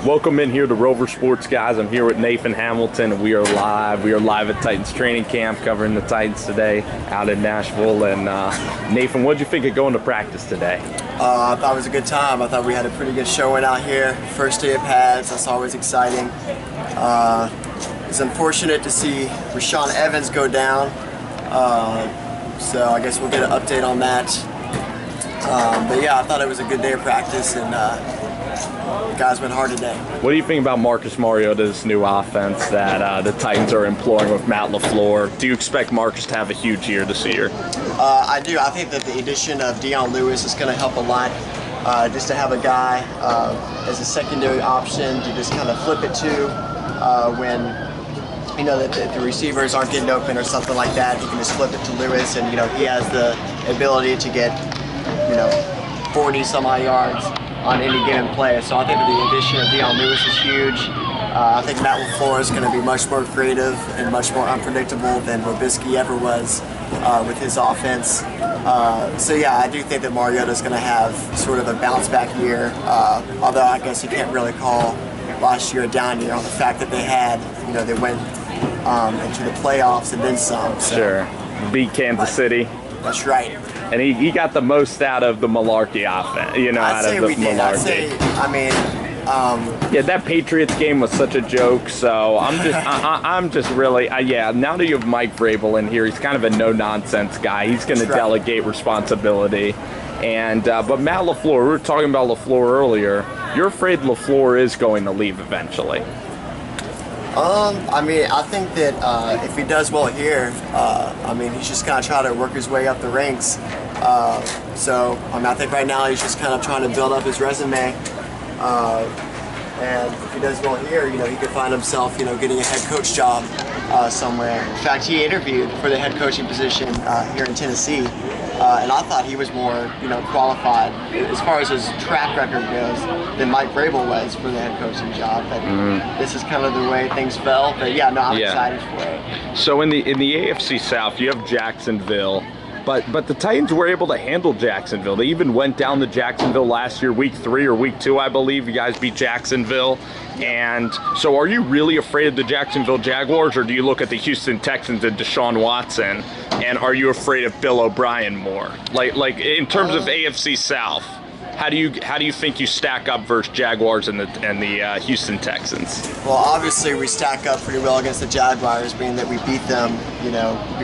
Welcome in here to Rover Sports, guys. I'm here with Nathan Hamilton, and we are live. We are live at Titans training camp, covering the Titans today out in Nashville. And Nathan, what did you think of going to practice today? I thought it was a good time. I thought we had a pretty good showing out here. First day of pads, that's always exciting. It's unfortunate to see Rashaan Evans go down, so I guess we'll get an update on that. But yeah, I thought it was a good day of practice, and the guys went hard today. What do you think about Marcus Mariota's new offense that the Titans are employing with Matt LaFleur? Do you expect Marcus to have a huge year this year? I do. I think that the addition of Dion Lewis is going to help a lot. Just to have a guy as a secondary option to just kind of flip it to when you know that the receivers aren't getting open or something like that. You can just flip it to Lewis, and you know he has the ability to get 40 some odd yards on any given play. So I think the addition of Dion Lewis is huge. I think Matt LaFleur is going to be much more creative and much more unpredictable than Robisky ever was with his offense. So yeah, I do think that Mariota is going to have sort of a bounce back year, although I guess you can't really call last year a down year on the fact that they went into the playoffs and then some. So. Sure. Beat Kansas City. That's right. And he got the most out of the malarkey offense, I'd say we did. Yeah, that Patriots game was such a joke. So I'm just really, yeah. Now that you have Mike Vrabel in here, he's kind of a no-nonsense guy. He's going to delegate responsibility. And but Matt LaFleur, we were talking about LaFleur earlier. You're afraid LaFleur is going to leave eventually? I think that if he does well here, he's just kind of trying to work his way up the ranks. I think right now he's just kind of trying to build up his resume. And if he does well here, he could find himself, getting a head coach job somewhere. In fact, he interviewed for the head coaching position here in Tennessee. And I thought he was more, qualified as far as his track record goes than Mike Vrabel was for the head coaching job. But this is kind of the way things fell. But yeah, no, I'm excited for it. So in the AFC South, you have Jacksonville, but the Titans were able to handle Jacksonville. They even went down to Jacksonville last year, week 3 or week 2, I believe. You guys beat Jacksonville. And so are you really afraid of the Jacksonville Jaguars, or do you look at the Houston Texans and Deshaun Watson, and are you afraid of Bill O'Brien more? Like in terms of AFC South, how do you think you stack up versus Jaguars and the Houston Texans? Well, obviously we stack up pretty well against the Jaguars, being that we beat them. We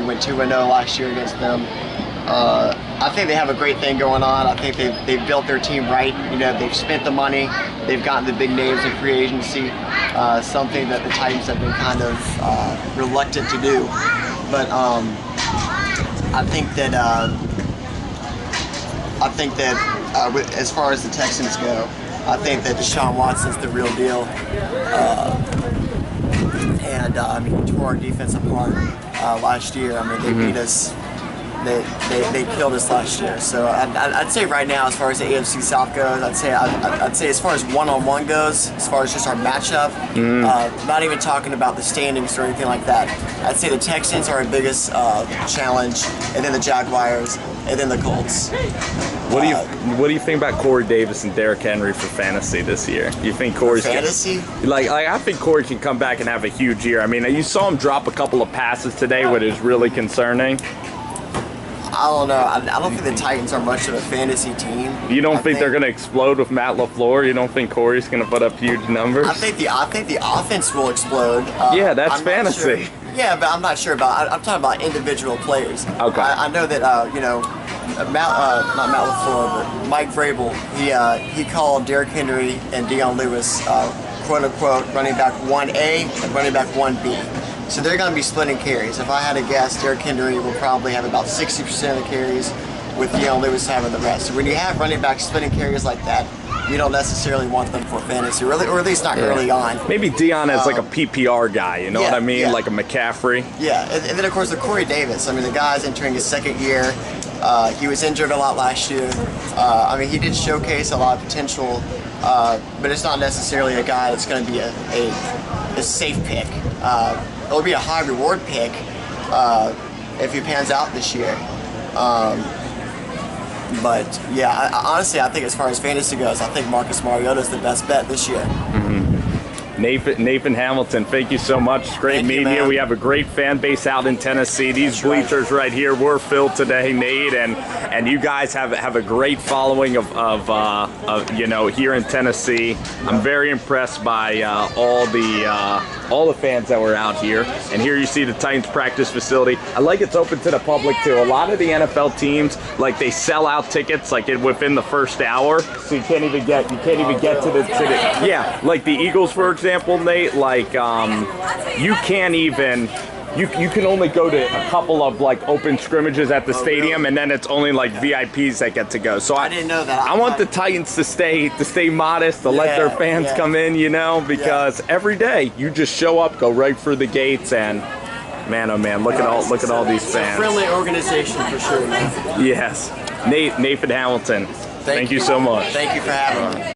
went 2-0 last year against them. I think they have a great thing going on. I think they've built their team right. They've spent the money. They've gotten the big names in free agency, something that the Titans have been kind of reluctant to do. But I think that as far as the Texans go, I think that Deshaun Watson's the real deal. He tore our defense apart last year. They beat us. They killed us last year. So I'd say right now, as far as the AFC South goes, I'd say as far as one-on-one goes, as far as just our matchup, not even talking about the standings or anything like that. I'd say the Texans are our biggest challenge, and then the Jaguars, and then the Colts. What do you think about Corey Davis and Derrick Henry for fantasy this year? You think Corey's fantasy? I think Corey can come back and have a huge year. You saw him drop a couple of passes today, which is really concerning. I don't know. I don't think the Titans are much of a fantasy team. You don't think they're going to explode with Matt LaFleur? You don't think Corey's going to put up huge numbers? I think the offense will explode. Yeah, that's fantasy. Sure. Yeah, but I'm not sure about. I'm talking about individual players. Okay. I know that not Matt LaFleur, but Mike Vrabel. He called Derrick Henry and Dion Lewis quote unquote running back 1A and running back 1B. So they're going to be splitting carries. If I had to guess, Derrick Henry will probably have about 60% of the carries, with Dion Lewis having the rest. So when you have running backs splitting carries like that, you don't necessarily want them for fantasy, or at least not early on. Maybe Dion as like a PPR guy, you know what I mean? Yeah. Like a McCaffrey. Yeah, and then of course the Corey Davis. The guy's entering his second year. He was injured a lot last year. He did showcase a lot of potential, but it's not necessarily a guy that's going to be a safe pick. It'll be a high reward pick if he pans out this year. But yeah, honestly, I think as far as fantasy goes, I think Marcus Mariota is the best bet this year. Nathan Hamilton, thank you so much. Great Thank you, media. man. We have a great fan base out in Tennessee. These That's right. bleachers right here were filled today, Nate, and you guys have a great following of you know, here in Tennessee. I'm very impressed by all the fans that were out here. And here you see the Titans practice facility. I like it's open to the public too. A lot of the NFL teams, like, they sell out tickets like within the first hour, so you can't even get to the yeah, like the Eagles, for example, Nate, like you can't even, you can only go to a couple of like open scrimmages at the stadium, and then it's only like VIPs that get to go. So I didn't know that. I want the Titans to stay modest, to let their fans come in, you know, because every day you just show up, go right through the gates, and man, oh man, look at all these fans. Friendly organization for sure, man. Yes, Nathan Hamilton. Thank you so much. Thank you for having me.